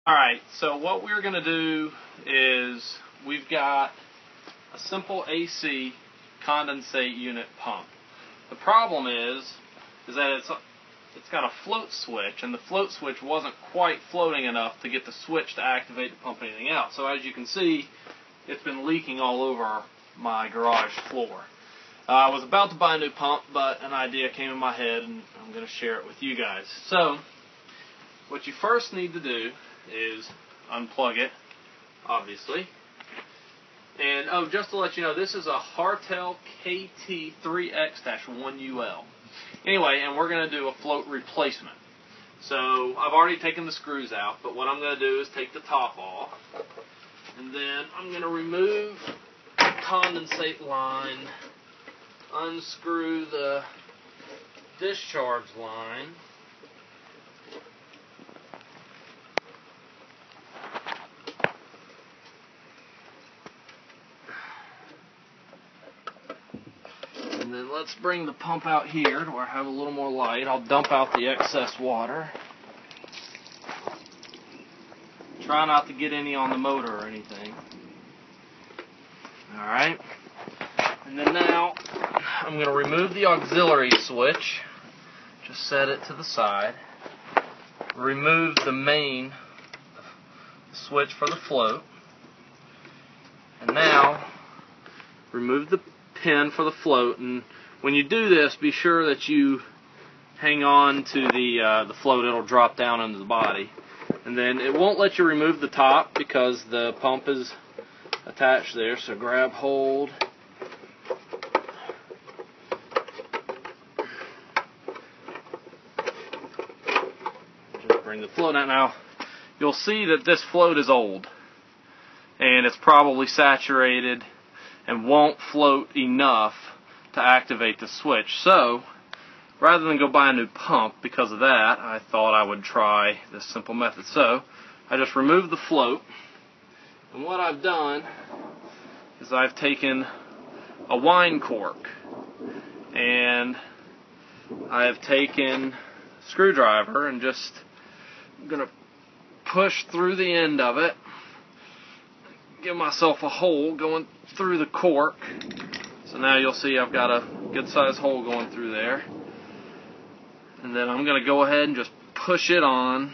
Alright, so what we're going to do is we've got a simple AC condensate unit pump. The problem is that it's got a float switch, and the float switch wasn't quite floating enough to get the switch to activate to pump anything out. So as you can see, it's been leaking all over my garage floor. I was about to buy a new pump, but an idea came in my head, and I'm going to share it with you guys. So what you first need to do is unplug it, obviously. And oh, just to let you know, this is a Hartell KR3X-UL1. Anyway, and we're going to do a float replacement. So I've already taken the screws out, but what I'm going to do is take the top off, and then I'm going to remove the condensate line, unscrew the discharge line, and then let's bring the pump out here to where I have a little more light. I'll dump out the excess water. Try not to get any on the motor or anything. Alright. And then now I'm going to remove the auxiliary switch. Just set it to the side. Remove the main switch for the float. And now remove the pin for the float, and when you do this, be sure that you hang on to the float. It'll drop down into the body, and then it won't let you remove the top because the pump is attached there. So grab hold, just bring the float out. Now you'll see that this float is old, and it's probably saturated and won't float enough to activate the switch. So rather than go buy a new pump because of that, I thought I would try this simple method. So I just removed the float, and what I've done is I've taken a wine cork, and I have taken a screwdriver and just I'm going to push through the end of it, give myself a hole going through the cork. So now you'll see I've got a good sized hole going through there, and then I'm going to go ahead and just push it on.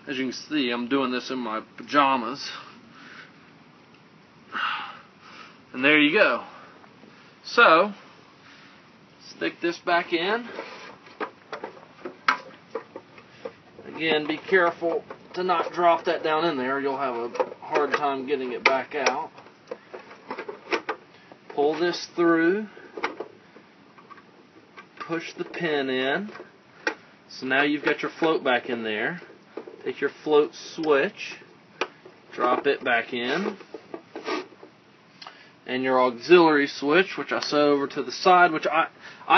As you can see, I'm doing this in my pajamas, and there you go. So stick this back in. Again, be careful to not drop that down in there. You'll have a hard time getting it back out. Pull this through. Push the pin in. So now you've got your float back in there. Take your float switch. Drop it back in. And your auxiliary switch, which I set over to the side, which I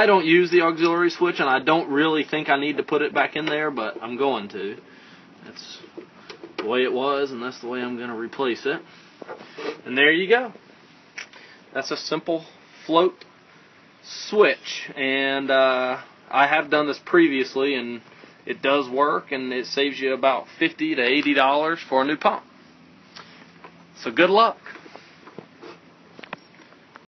don't use the auxiliary switch, and I don't really think I need to put it back in there, but I'm going to. That's the way it was, and that's the way I'm going to replace it. And there you go. That's a simple float switch, and I have done this previously, and it does work, and it saves you about $50 to $80 for a new pump. So good luck.